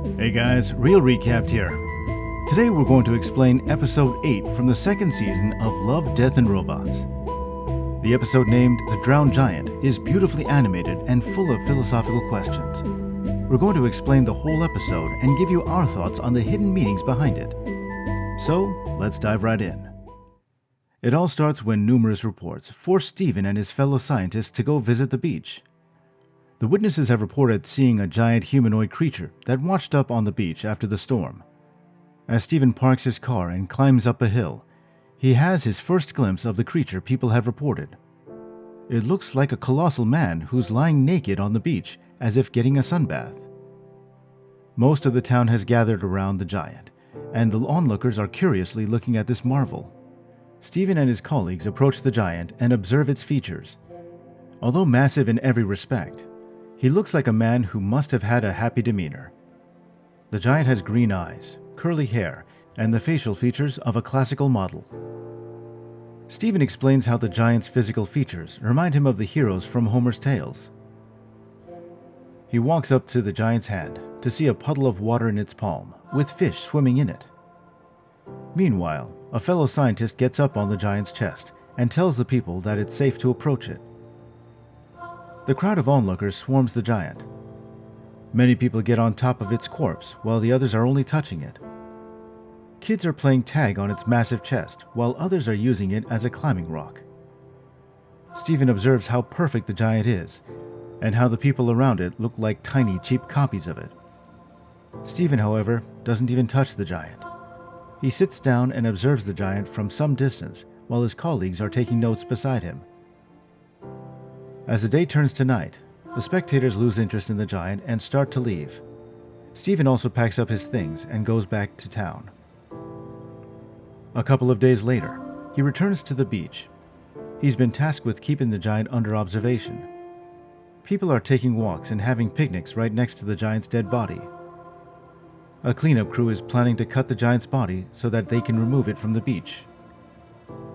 Hey guys, Real Recapped here. Today we're going to explain episode 8 from the second season of Love, Death and Robots. The episode named The Drowned Giant is beautifully animated and full of philosophical questions. We're going to explain the whole episode and give you our thoughts on the hidden meanings behind it. So, let's dive right in. It all starts when numerous reports force Stephen and his fellow scientists to go visit the beach. The witnesses have reported seeing a giant humanoid creature that washed up on the beach after the storm. As Stephen parks his car and climbs up a hill, he has his first glimpse of the creature people have reported. It looks like a colossal man who's lying naked on the beach as if getting a sunbath. Most of the town has gathered around the giant, and the onlookers are curiously looking at this marvel. Stephen and his colleagues approach the giant and observe its features. Although massive in every respect, he looks like a man who must have had a happy demeanor. The giant has green eyes, curly hair, and the facial features of a classical model. Stephen explains how the giant's physical features remind him of the heroes from Homer's tales. He walks up to the giant's hand to see a puddle of water in its palm, with fish swimming in it. Meanwhile, a fellow scientist gets up on the giant's chest and tells the people that it's safe to approach it. The crowd of onlookers swarms the giant. Many people get on top of its corpse while the others are only touching it. Kids are playing tag on its massive chest while others are using it as a climbing rock. Stephen observes how perfect the giant is and how the people around it look like tiny, cheap copies of it. Stephen, however, doesn't even touch the giant. He sits down and observes the giant from some distance while his colleagues are taking notes beside him. As the day turns to night, the spectators lose interest in the giant and start to leave. Stephen also packs up his things and goes back to town. A couple of days later, he returns to the beach. He's been tasked with keeping the giant under observation. People are taking walks and having picnics right next to the giant's dead body. A cleanup crew is planning to cut the giant's body so that they can remove it from the beach.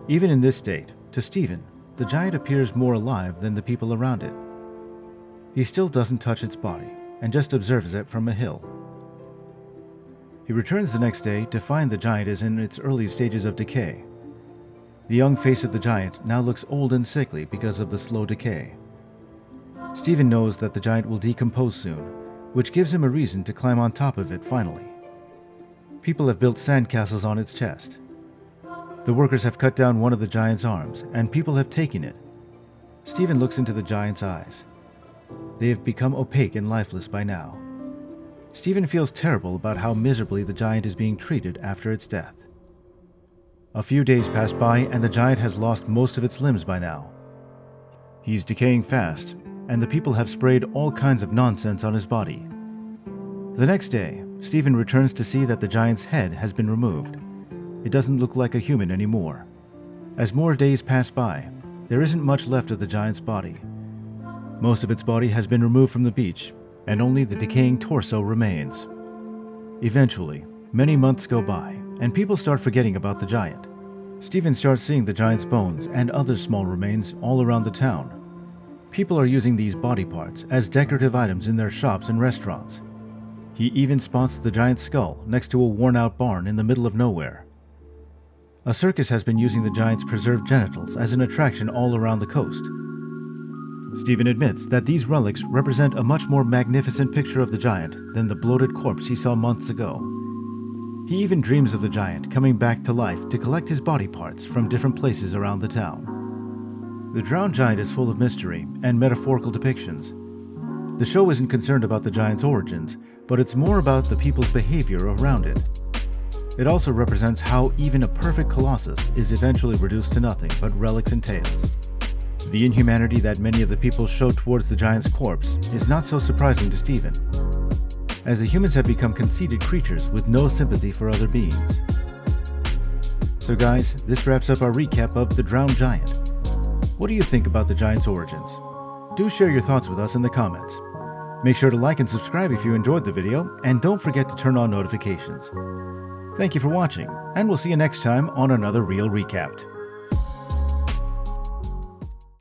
Even in this state, to Stephen, the giant appears more alive than the people around it. He still doesn't touch its body and just observes it from a hill. He returns the next day to find the giant is in its early stages of decay. The young face of the giant now looks old and sickly because of the slow decay. Stephen knows that the giant will decompose soon, which gives him a reason to climb on top of it finally. People have built sandcastles on its chest. The workers have cut down one of the giant's arms, and people have taken it. Stephen looks into the giant's eyes. They have become opaque and lifeless by now. Stephen feels terrible about how miserably the giant is being treated after its death. A few days pass by, and the giant has lost most of its limbs by now. He's decaying fast, and the people have sprayed all kinds of nonsense on his body. The next day, Stephen returns to see that the giant's head has been removed. It doesn't look like a human anymore. As more days pass by, there isn't much left of the giant's body. Most of its body has been removed from the beach, and only the decaying torso remains. Eventually, many months go by, and people start forgetting about the giant. Stephen starts seeing the giant's bones and other small remains all around the town. People are using these body parts as decorative items in their shops and restaurants. He even spots the giant's skull next to a worn-out barn in the middle of nowhere. A circus has been using the giant's preserved genitals as an attraction all around the coast. Stephen admits that these relics represent a much more magnificent picture of the giant than the bloated corpse he saw months ago. He even dreams of the giant coming back to life to collect his body parts from different places around the town. The Drowned Giant is full of mystery and metaphorical depictions. The show isn't concerned about the giant's origins, but it's more about the people's behavior around it. It also represents how even a perfect colossus is eventually reduced to nothing but relics and tales. The inhumanity that many of the people show towards the giant's corpse is not so surprising to Stephen, as the humans have become conceited creatures with no sympathy for other beings. So guys, this wraps up our recap of The Drowned Giant. What do you think about the giant's origins? Do share your thoughts with us in the comments. Make sure to like and subscribe if you enjoyed the video, and don't forget to turn on notifications. Thank you for watching, and we'll see you next time on another Real Recapped.